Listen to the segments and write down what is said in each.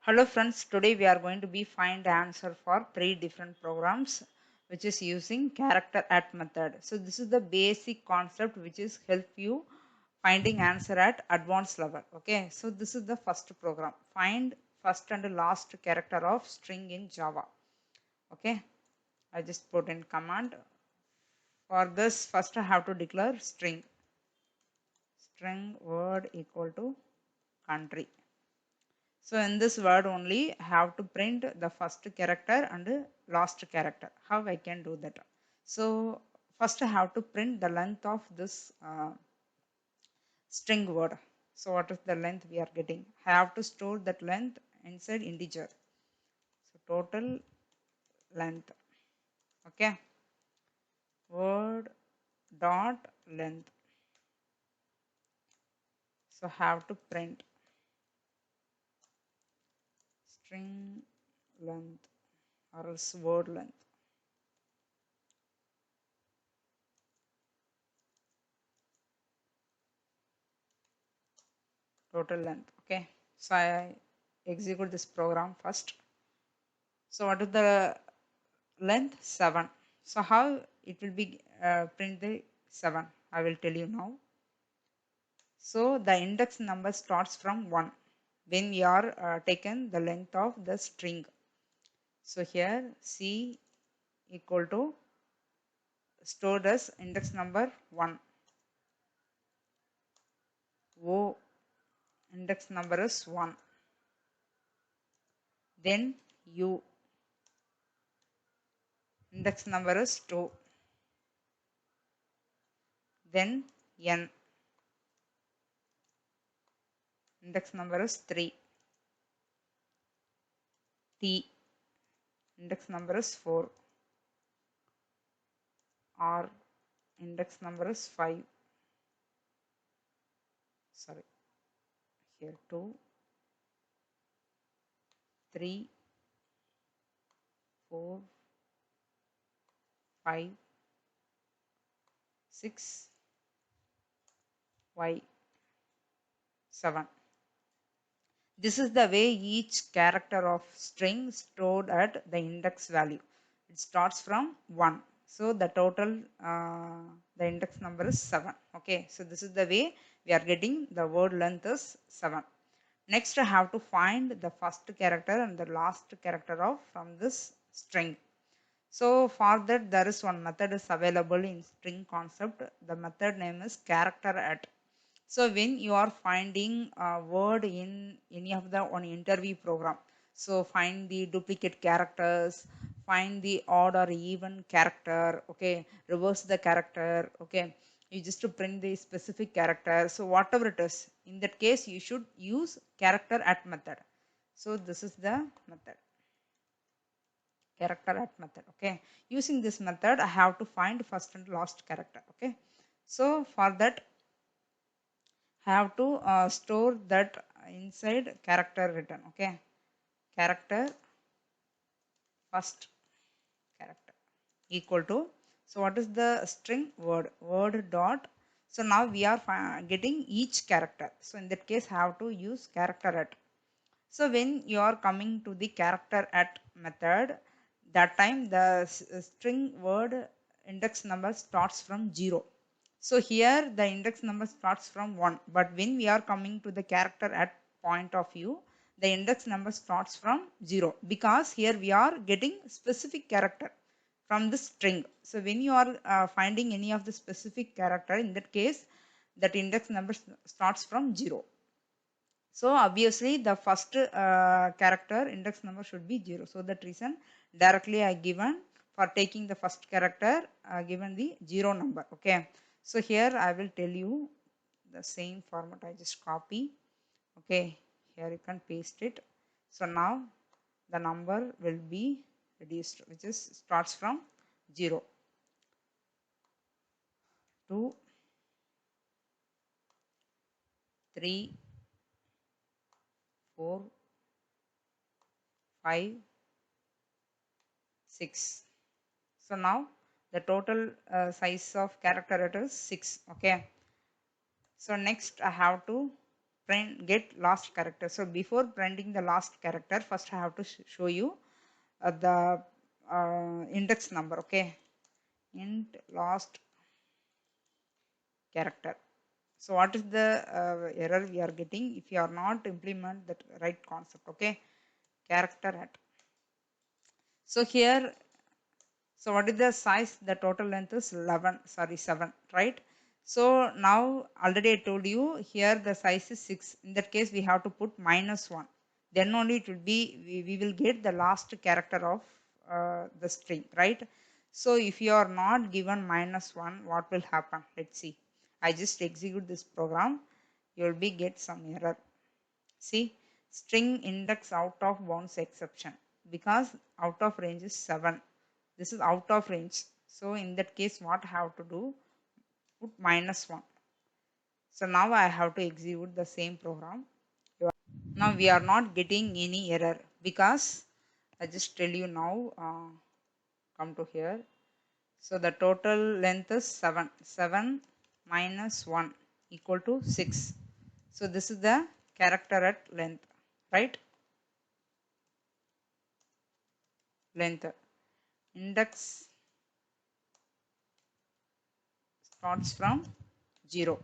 Hello friends, today we are going to be find the answer for three different programs which is using character at method. So this is the basic concept which is help you finding answer at advanced level. Okay, so this is the first program. Find first and last character of string in Java. Okay, I just put in command. For this first I have to declare string word equal to country. So in this word only have to print the first character and last character. How I can do that? So first I have to print the length of this string word. So what is the length we are getting? I have to store that length inside integer. So total length. Okay. Word dot length. So have to print string length or else word length. Total length. Okay, so I execute this program first. So what is the length? 7. So how it will be print the 7? I will tell you now. So the index number starts from 1 when we are taken the length of the string. So here C equal to stored as index number 1. O index number is 1. Then U index number is 2. Then N index number is 3. T index number is 4. R index number is 5. Sorry, here 2, 3, 4, 5, 6, Y, 7. This is the way each character of string stored at the index value. It starts from 1. So the total, the index number is 7. Okay, so this is the way we are getting the word length is 7. Next I have to find the first character and the last character of from this string. So for that there is one method is available in string concept. The method name is character at. So when you are finding a word in any of the one interview program, so find the duplicate characters, find the odd or even character, okay, reverse the character, okay, you just to print the specific character. So whatever it is, in that case you should use character at method. So this is the method, character at method. Okay, using this method I have to find first and last character. Okay, so for that I have to store that inside character written. Okay, character first character equal to, so what is the string? Word dot. So now we are getting each character, so in that case I have to use character at. So when you are coming to the character at method, that time the string word index number starts from 0. So here the index number starts from 1, but when we are coming to the character at point of view, the index number starts from 0, because here we are getting specific character from the string. So when you are finding any of the specific character, in that case that index number starts from 0. So obviously the first character index number should be 0. So that reason directly I given for taking the first character given the 0 number. Okay. So here I will tell you the same format. I just copy. Okay. Here you can paste it. So now the number will be reduced, which is starts from 0 2 3 4 5 6. So now the total size of character it is 6. Okay. So next I have to print get last character. So before printing the last character, first I have to show you the index number. Okay, int last character. So what is the error we are getting if you are not implement that right concept? Okay, character at. So here, so what is the size? The total length is 11, sorry 7, right? So now already I told you here the size is 6. In that case we have to put -1. Then only it will be, we will get the last character of the string, right? So if you are not given -1, what will happen? Let's see. I just execute this program. You will be get some error. See, string index out of bounds exception, because out of range is 7. This is out of range. So in that case, what I have to do? Put -1. So now I have to execute the same program. Now we are not getting any error because I just tell you now, come to here. So the total length is 7. 7 minus 1 equal to 6. So this is the character at length, right? Length. Index starts from 0.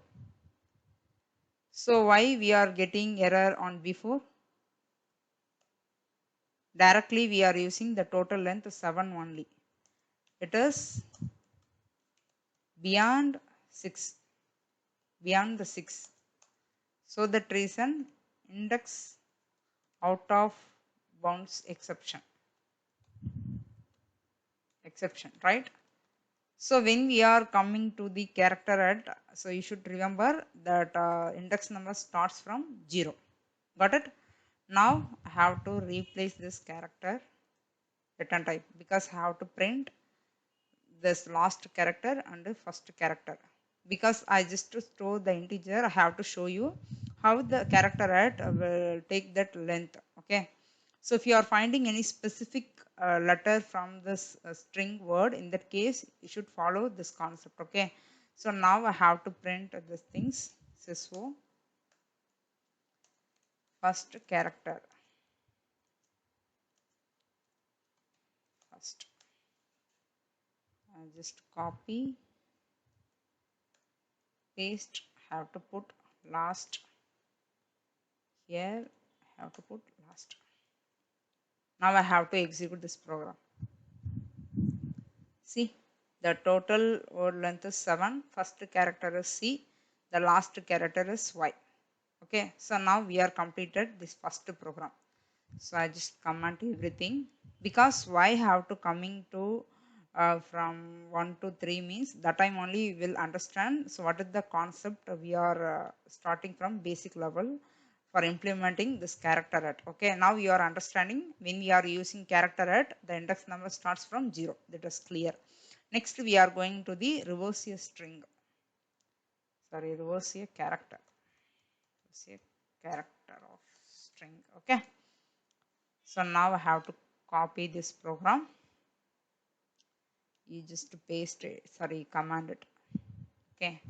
So why we are getting error on before? Directly we are using the total length 7 only. It is beyond 6, beyond the 6. So that reason index out of bounds exception, right? So when we are coming to the character at, so you should remember that index number starts from 0. Got it? Now I have to replace this character return type because I have to print this last character and the first character. Because I just to store the integer, I have to show you how the character at will take that length. Okay. So if you are finding any specific letter from this string word, in that case you should follow this concept. Okay. So now I have to print these things. So first character, first I just copy, paste, have to put last here, have to put last. Now I have to execute this program. See, the total word length is 7. First character is C. The last character is Y. Okay, so now we are completed this first program. So I just comment everything because Y have to coming to from 1 to 3 means that time only we will understand. So what is the concept we are starting from basic level for implementing this character at. Okay, now you are understanding when we are using character at, the index number starts from 0. That is clear. Next we are going to the reverse a string. Sorry, reverse a character. Reverse a character of string. Okay. So now I have to copy this program. You just paste it, sorry, command it. Okay.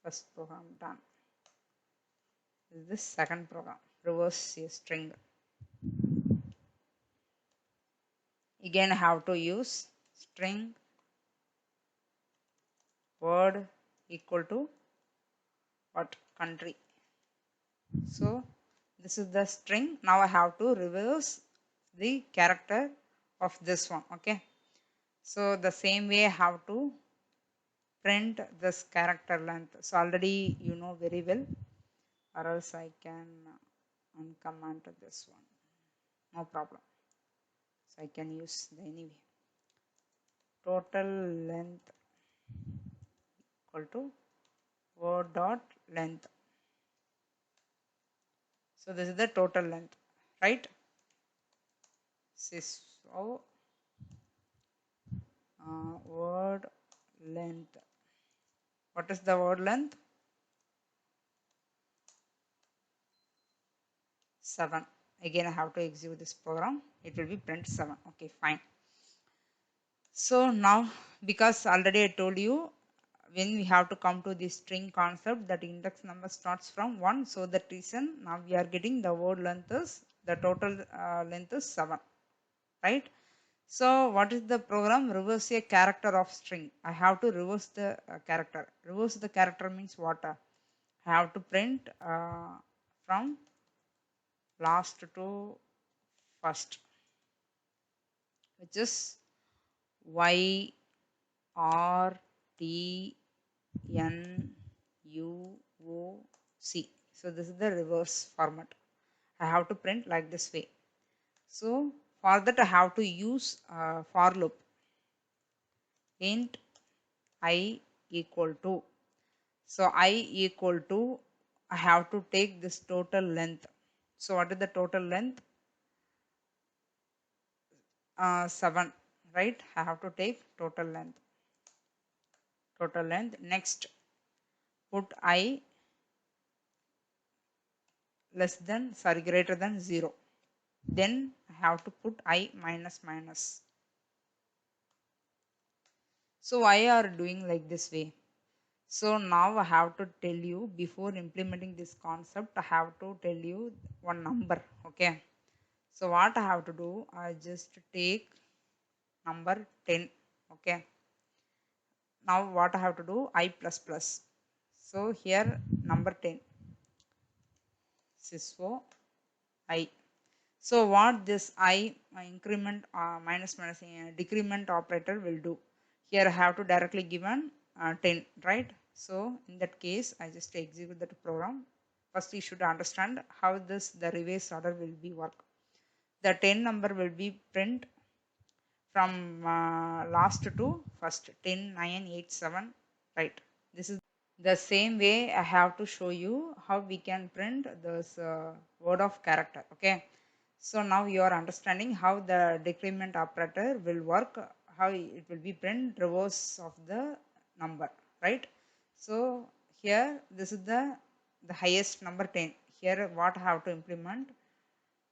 First program done. This is the second program. Reverse a string. Again I have to use string word equal to what? Country. So this is the string. Now I have to reverse the character of this one. Okay. So the same way I have to print this character length. So already you know very well, or else I can uncomment this one. No problem. So I can use the anyway. Total length equal to word dot length. So this is the total length, right? So word length. What is the word length? 7. Again I have to execute this program. It will be print 7. Okay, fine. So now, because already I told you, when we have to come to the string concept, that index number starts from 1. So that reason now we are getting the word length is, the total length is 7, right? So what is the program? Reverse a character of string. I have to reverse the character. Reverse the character means what? I have to print from last to first, which is Y R T N U O C. So this is the reverse format. I have to print like this way. So for that I have to use for loop. Int I equal to. So I equal to, I have to take this total length. So what is the total length? 7, right? I have to take total length. Total length. Next, put I less than, sorry, greater than 0. Then I have to put I minus minus. So why are doing like this way? So now I have to tell you, before implementing this concept, I have to tell you one number. Okay. So what I have to do, I just take number 10. Okay. Now what I have to do, I plus plus. So here number 10. Sysfo I. So what this I increment minus minus decrement operator will do? Here I have to directly given 10, right? So in that case, I just execute that program. First, you should understand how this the reverse order will be work. The 10 number will be print from last to first, 10, 9, 8, 7, right? This is the same way I have to show you how we can print this word of character. Okay. So now you are understanding how the decrement operator will work, how it will be print reverse of the number, right? So here this is the highest number 10. Here what I have to implement,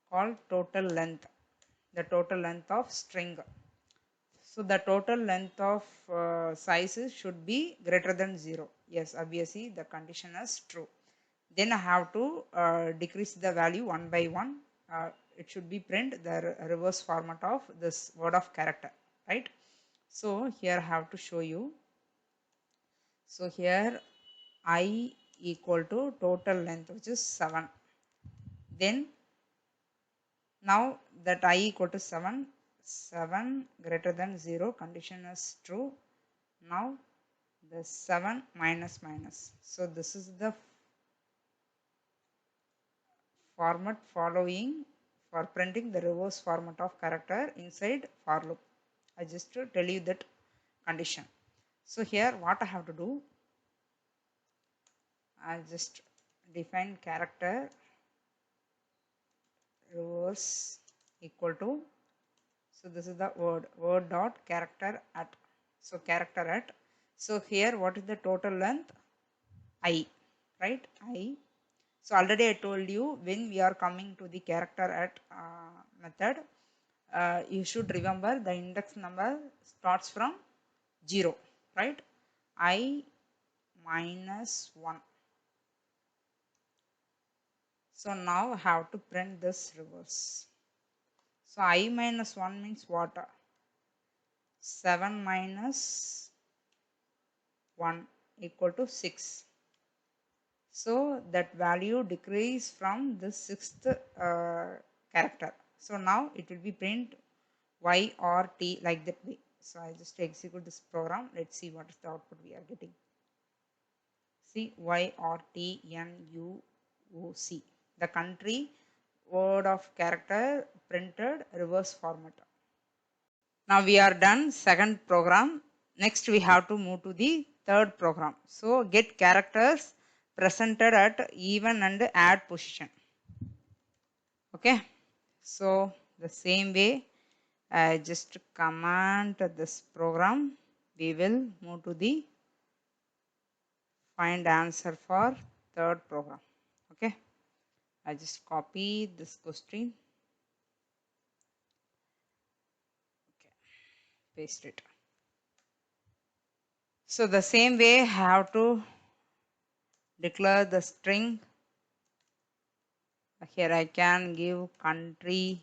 called total length, the total length of string. So the total length of sizes should be greater than 0. Yes, obviously the condition is true. Then I have to decrease the value one by one. It should be print the reverse format of this word of character, right? So here I have to show you. So here I equal to total length, which is 7. Then now that I equal to 7, 7 greater than 0, condition is true. Now the 7 minus minus. So this is the format following for printing the reverse format of character inside for loop. I just to tell you that condition. So here what I have to do, I just define character reverse equal to, so this is the word dot character at. So character at. So here what is the total length? I, right? I. So already I told you, when we are coming to the character at method, you should remember the index number starts from 0, right? I minus 1. So now I have to print this reverse. So I minus 1 means what? 7 minus 1 equal to 6. So that value decrease from the sixth character. So now it will be print Y or T like that way. So I just execute this program. Let's see what is the output we are getting. See, Y or T N U O C. The country word of character printed reverse format. Now we are done second program. Next we have to move to the third program. So get characters presented at even and add position. Okay. So the same way, I just command this program. We will move to the find answer for third program. Okay. I just copy this question. Okay. Paste it. So the same way I have to declare the string. Here I can give country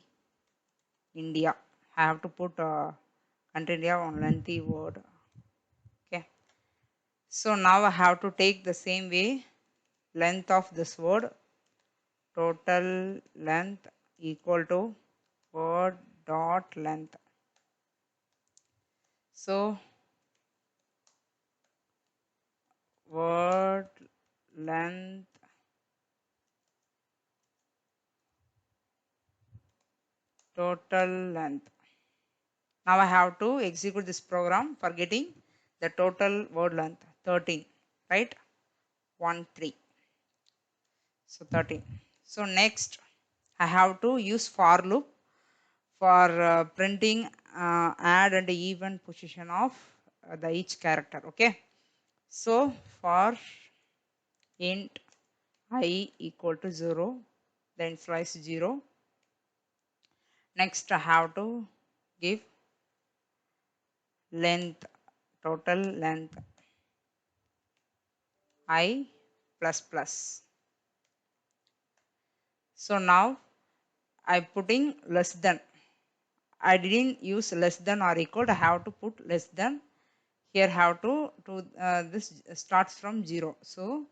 India. I have to put country India on lengthy word. Okay. So now I have to take the same way length of this word, total length equal to word dot length. So word length total length. Now I have to execute this program for getting the total word length 13, right? 1 3. So 13. So next I have to use for loop for printing add and even position of the each character. Okay. So for int I equal to 0, then slice 0. Next I have to give length, total length I plus plus. So now I putting less than. I didn't use less than or equal. I have to put less than. Here have to this starts from 0. So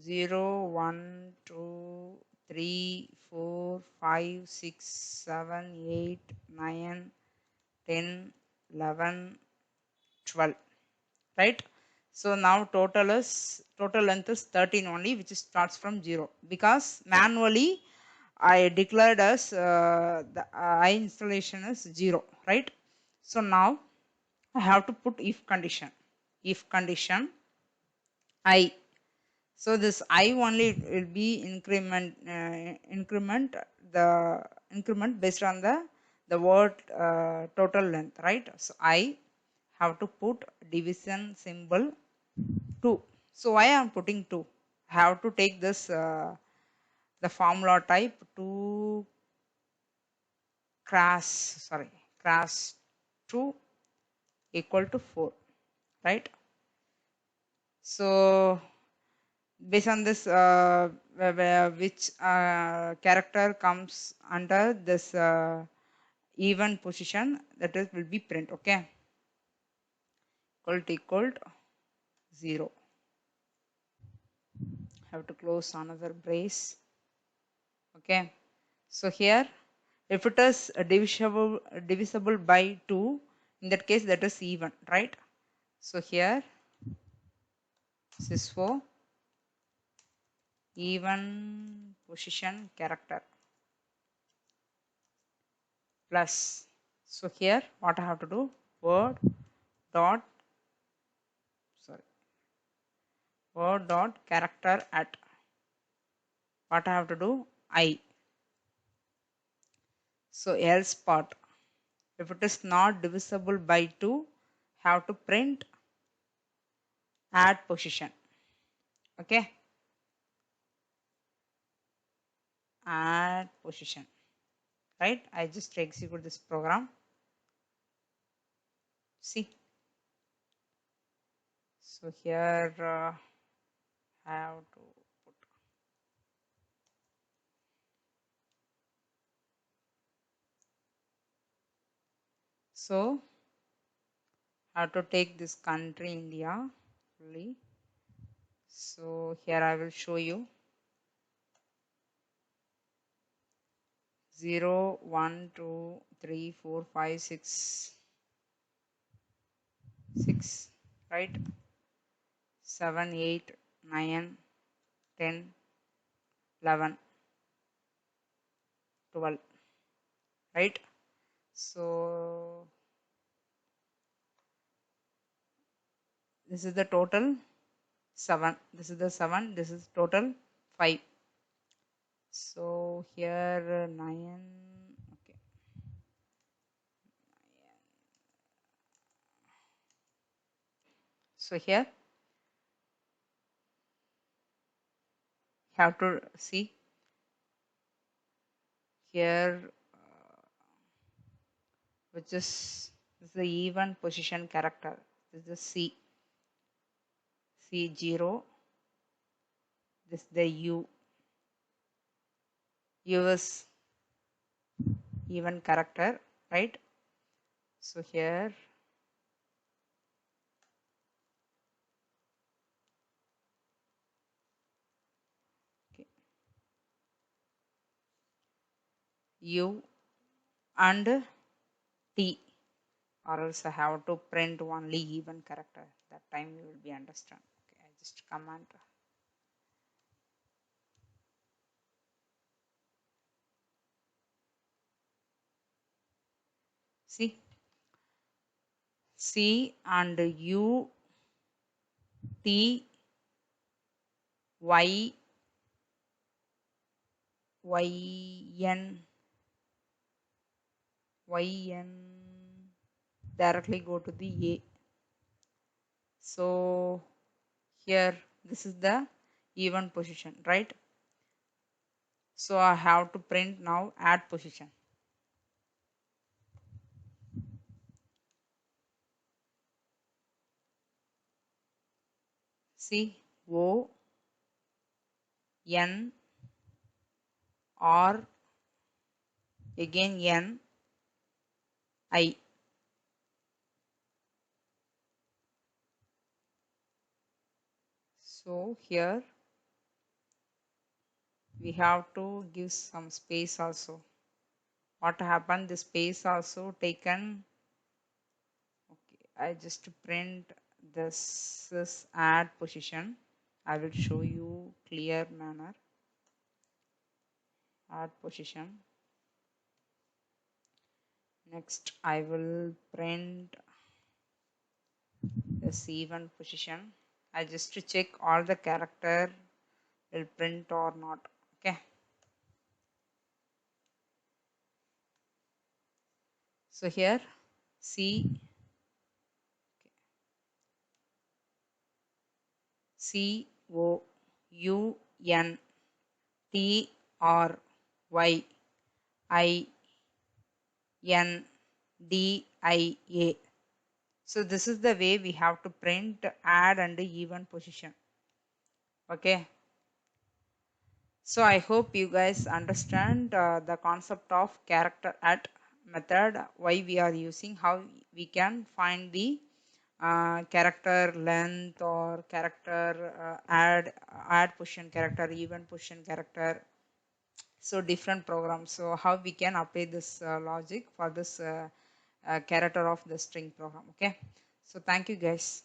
0, 1, 2, 3, 4, 5, 6, 7, 8, 9, 10, 11, 12. Right? So now total length is 13 only, which starts from 0, because manually I declared as the I installation is 0, right? So now I have to put if condition. If condition I. So this I only will be increment the increment based on the word total length, right? So I have to put division symbol 2. So why I am putting 2? I have to take this the formula type 2 cross 2 equal to 4, right? So based on this which character comes under this even position, that is will be print. Okay, equal to 0. Have to close another brace. Okay, so here if it is divisible by 2, in that case that is even, right? So here this is for even position character plus. So here what I have to do, word dot word dot character at, what I have to do, I. So else part, if it is not divisible by 2, have to print add position. Okay, add position, right? I just execute this program. See, so here I have to put. So I have to take this country India fully. So here I will show you 0, 1, 2, 3, 4, 5, 6, 6, right? 7, 8, 9, 10, 11, 12, right? So this is the total 7. This is the 7. This is total 5. So here 9. Okay. So here have to see here which is the even position character. This is the C. See 0, this is the U. U is even character, right? So here okay, U and T, or else I have to print only even character. That time you will be understand. Okay, I just command. See C and U T Y Y N directly go to the A. So here this is the even position, right? So I have to print now add position. See O N R again N I. So here we have to give some space also. What happened? The space also taken. Okay, I just print this is add position. I will show you clear manner. Add position. Next I will print this even position. I just to check all the character will print or not. Okay. So here C C O U N T R Y I N D I A. So this is the way we have to print add and even position. Okay. So I hope you guys understand the concept of character add method, why we are using, how we can find the character length or character add position character, even position character. So different programs. So how we can apply this logic for this character of the string program. Okay. So thank you guys.